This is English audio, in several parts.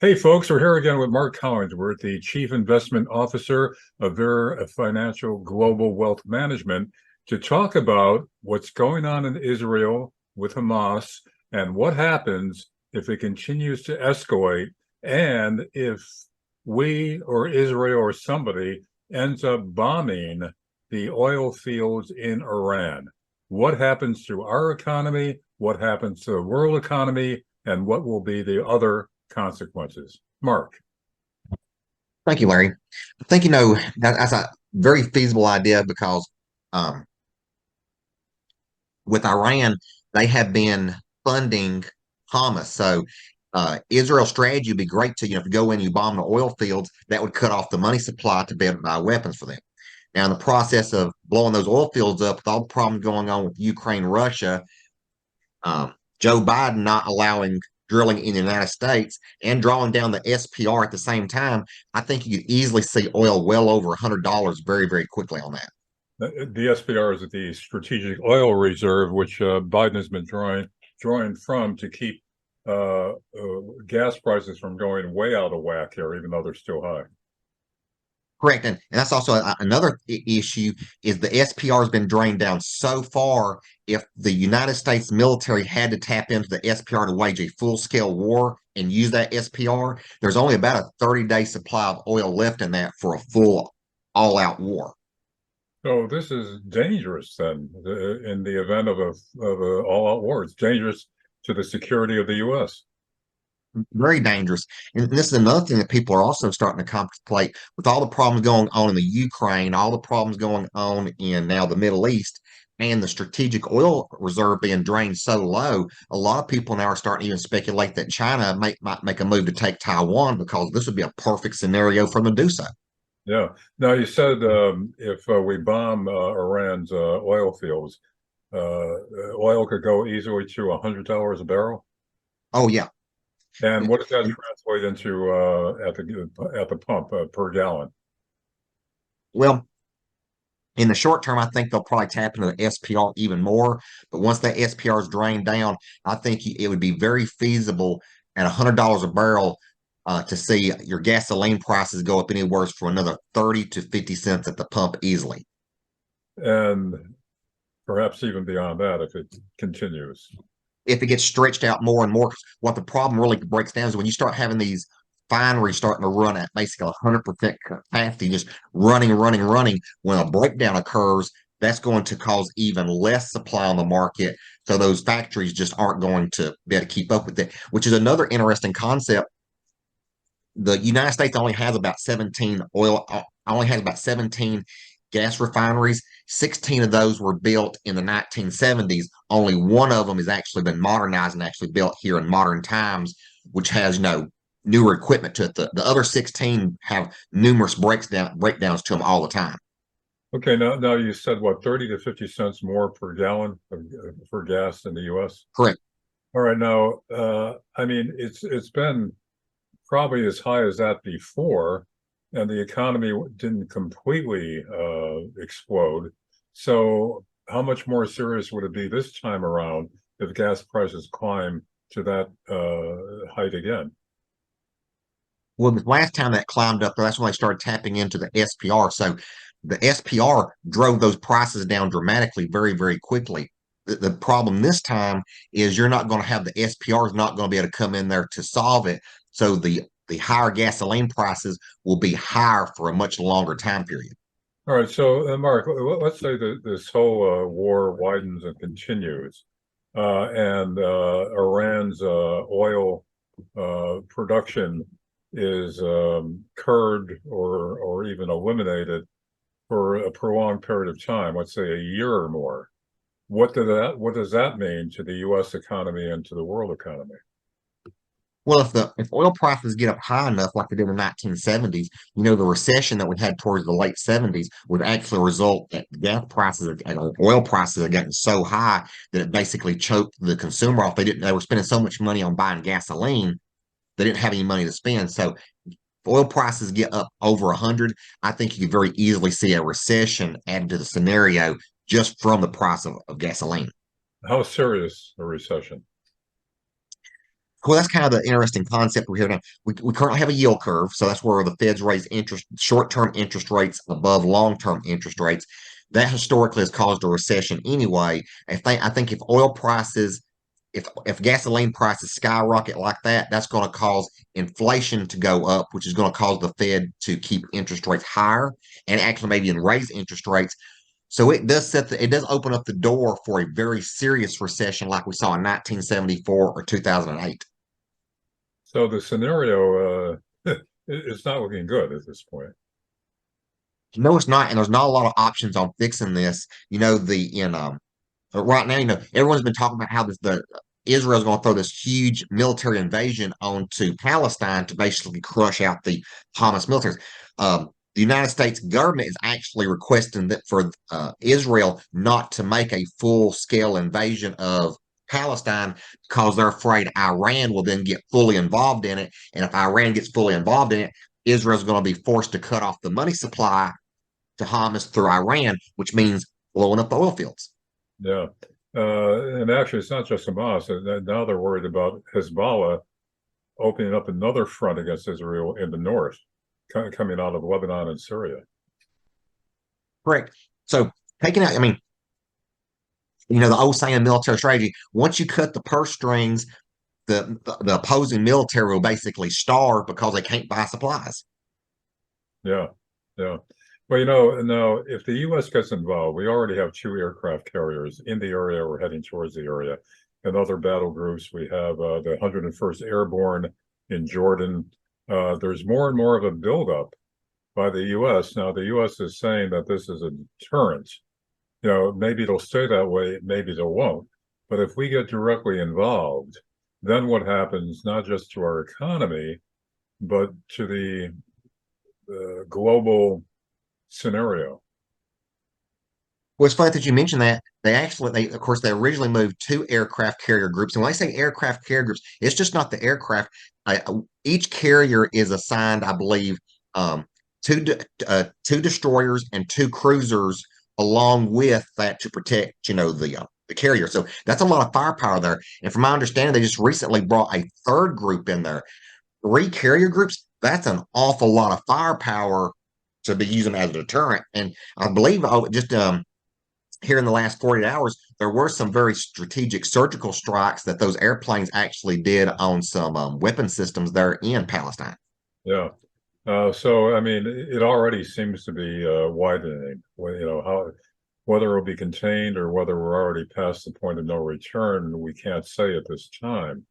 Hey, folks, we're here again with Mark Collinsworth, the Chief Investment Officer of Vere Financial Global Wealth Management, to talk about what's going on in Israel with Hamas and what happens if it continues to escalate, and if we or Israel or somebody ends up bombing the oil fields in Iran. What happens to our economy? What happens to the world economy? And what will be the other consequences? Mark. Thank you, Larry. I think, that's a very feasible idea because um, with Iran, they have been funding Hamas. So Israel's strategy would be great to, if you go in and you bomb the oil fields, that would cut off the money supply to be able to buy weapons for them. Now, in the process of blowing those oil fields up, with all the problems going on with Ukraine, Russia, Joe Biden not allowing drilling in the United States and drawing down the SPR at the same time, I think you could easily see oil well over $100 very, very quickly on that. The SPR is the Strategic Oil Reserve, which Biden has been drawing from to keep gas prices from going way out of whack here, even though they're still high. Correct, and that's also another issue is the SPR has been drained down so far. If the United States military had to tap into the SPR to wage a full-scale war and use that SPR, there's only about a 30-day supply of oil left in that for a full all-out war. So this is dangerous then, in the event of a all-out war. It's dangerous to the security of the U.S. Very dangerous. And this is another thing that people are also starting to contemplate with all the problems going on in the Ukraine, all the problems going on in now the Middle East, and the strategic oil reserve being drained so low. A lot of people now are starting to even speculate that China might make a move to take Taiwan because this would be a perfect scenario for them to do so. Yeah. Now you said if we bomb Iran's oil fields, oil could go easily to $100 a barrel. Oh yeah. And what does that translate into at the pump per gallon? Well, in the short term, I think they'll probably tap into the SPR even more. But once that SPR is drained down, I think it would be very feasible at $100 a barrel to see your gasoline prices go up anywhere for another 30 to 50 cents at the pump easily. And perhaps even beyond that if it continues. If it gets stretched out more and more, what the problem really breaks down is when you start having these refineries starting to run at basically 100% capacity, just running, running, running. When a breakdown occurs, that's going to cause even less supply on the market. So those factories just aren't going to be able to keep up with it, which is another interesting concept. The United States only has about 17 gas refineries. 16 of those were built in the 1970s. Only one of them has actually been modernized and actually built here in modern times, which has, newer equipment to it. The other 16 have numerous breakdowns to them all the time. Okay, now you said what, 30 to 50 cents more per gallon for gas in the US? Correct. All right, now I mean it's been probably as high as that before, and the economy didn't completely explode. So how much more serious would it be this time around if gas prices climb to that height again? Well, the last time that climbed up, that's when they started tapping into the SPR. So the SPR drove those prices down dramatically very, very quickly. The problem this time is you're not going to have the SPR is not going to be able to come in there to solve it. So the higher gasoline prices will be higher for a much longer time period. All right, so Mark, let's say that this whole war widens and continues, and Iran's oil production is curbed or even eliminated for a prolonged period of time, let's say a year or more. What does that mean to the U.S. economy and to the world economy? Well, if oil prices get up high enough, like they did in the 1970s, the recession that we had towards the late 70s would actually result that gas prices and oil prices are getting so high that it basically choked the consumer off. They were spending so much money on buying gasoline, they didn't have any money to spend. So if oil prices get up over 100, I think you could very easily see a recession added to the scenario just from the price of gasoline. How serious a recession? Well, that's kind of the interesting concept we're here now. We currently have a yield curve, so that's where the Feds raise interest, short-term interest rates above long-term interest rates. That historically has caused a recession anyway. I think if oil prices, if gasoline prices skyrocket like that, that's going to cause inflation to go up, which is going to cause the Fed to keep interest rates higher and actually maybe even raise interest rates. So it does open up the door for a very serious recession like we saw in 1974 or 2008. So the scenario it's not looking good at this point. No, it's not, and there's not a lot of options on fixing this. You know, right now, everyone's been talking about how the Israel's going to throw this huge military invasion onto Palestine to basically crush out the Hamas military. The United States government is actually requesting that for Israel not to make a full-scale invasion of Palestine because they're afraid Iran will then get fully involved in it. And if Iran gets fully involved in it, Israel's going to be forced to cut off the money supply to Hamas through Iran, which means blowing up the oil fields. Yeah. And actually, it's not just Hamas. Now they're worried about Hezbollah opening up another front against Israel in the north, coming out of Lebanon and Syria. Correct. So taking out, I mean, the old saying in military strategy, once you cut the purse strings, the opposing military will basically starve because they can't buy supplies. Yeah, yeah. Well, now if the U.S. gets involved, we already have 2 aircraft carriers in the area. We're heading towards the area. And other battle groups, we have the 101st Airborne in Jordan. There's more and more of a buildup by the U.S. Now, the U.S. is saying that this is a deterrent. Maybe it'll stay that way, maybe it won't. But if we get directly involved, then what happens, not just to our economy, but to the global scenario? Well, it's funny that you mentioned that. Of course, they originally moved 2 aircraft carrier groups. And when I say aircraft carrier groups, it's just not the aircraft. Each carrier is assigned, I believe, two destroyers and 2 cruisers along with that to protect, the carrier. So that's a lot of firepower there. And from my understanding, they just recently brought a 3rd group in there. 3 carrier groups, that's an awful lot of firepower to be using as a deterrent. And I believe just here in the last 48 hours, there were some very strategic surgical strikes that those airplanes actually did on some weapon systems there in Palestine. Yeah. So, I mean, it already seems to be widening. Whether it'll be contained or whether we're already past the point of no return, we can't say at this time.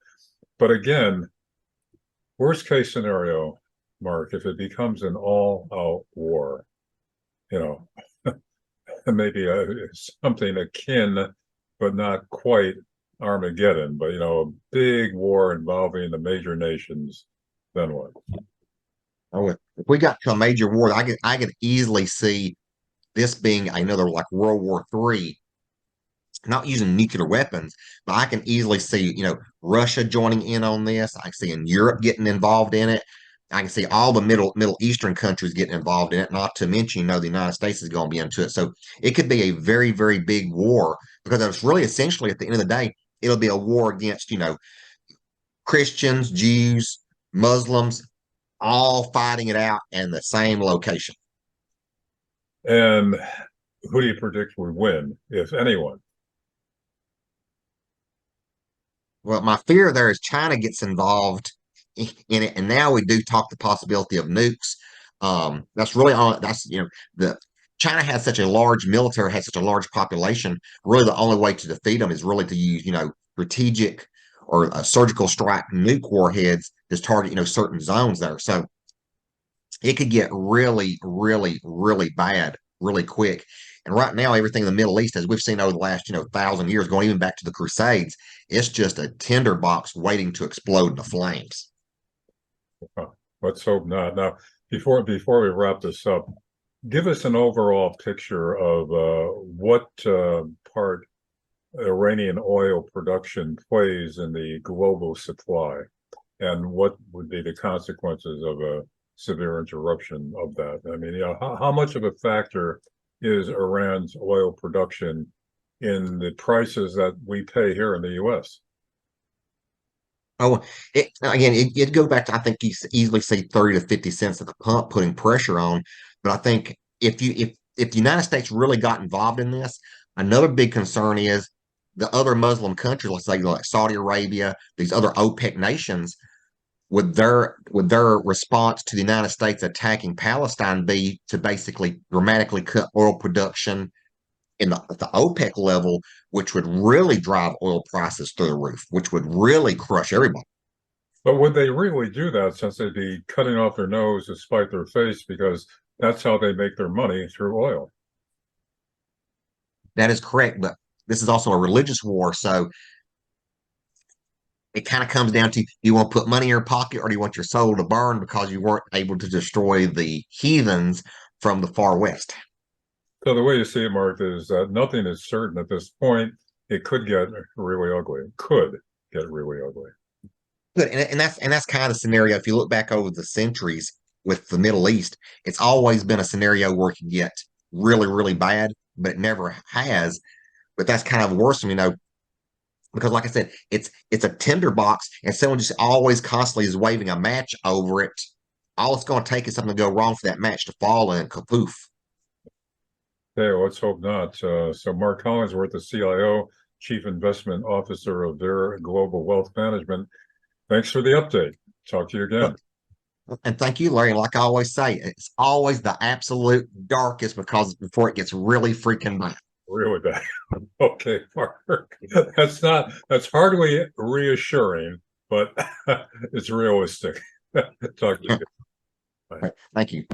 But again, worst case scenario, Mark, if it becomes an all-out war, maybe something akin, but not quite Armageddon, but a big war involving the major nations, then what? Oh, if we got to a major war, I could easily see this being another like World War III, not using nuclear weapons, but I can easily see, Russia joining in on this. I can see in Europe getting involved in it. I can see all the Middle Eastern countries getting involved in it, not to mention, the United States is going to be into it. So it could be a very, very big war because it's really essentially at the end of the day, it'll be a war against, Christians, Jews, Muslims, all fighting it out in the same location. And who do you predict would win, if anyone? Well, my fear there is China gets involved in it, and now we do talk the possibility of nukes. That's really all. That's the China has such a large military, has such a large population. Really, the only way to defeat them is really to use strategic or surgical strike nuke warheads to target certain zones there. So it could get really, really, really bad really quick. And right now, everything in the Middle East, as we've seen over the last, 1,000 years, going even back to the Crusades, it's just a tinderbox waiting to explode into flames. Let's hope not. Now, before we wrap this up, give us an overall picture of what part Iranian oil production plays in the global supply, and what would be the consequences of a severe interruption of that. I mean, how much of a factor is Iran's oil production in the prices that we pay here in the U.S.? Oh, it'd go back to, I think you easily see 30 to 50 cents at the pump, putting pressure on. But I think if the United States really got involved in this, another big concern is the other Muslim countries, let's say like Saudi Arabia, these other OPEC nations, would their response to the United States attacking Palestine be to basically dramatically cut oil production in the OPEC level, which would really drive oil prices through the roof, which would really crush everybody. But would they really do that, since they'd be cutting off their nose to spite their face, because that's how they make their money, through oil? That is correct, but this is also a religious war, so it kind of comes down to, do you want to put money in your pocket, or do you want your soul to burn because you weren't able to destroy the heathens from the far west? So the way you see it, Mark, is that nothing is certain at this point. It could get really ugly. It could get really ugly. Good, and that's kind of the scenario. If you look back over the centuries with the Middle East, it's always been a scenario where it can get really, really bad, but it never has. But that's kind of worse, because like I said, it's a tinderbox, and someone just always constantly is waving a match over it. All it's going to take is something to go wrong for that match to fall, and kapoof. Okay, well, let's hope not. So Mark Collinsworth, the CIO, Chief Investment Officer of Vere Global Wealth Management. Thanks for the update. Talk to you again. And thank you, Larry. Like I always say, it's always the absolute darkest because before it gets really freaking bad. Really bad. Okay, Mark. That's hardly reassuring, but it's realistic. Talk to you again. Bye. Thank you.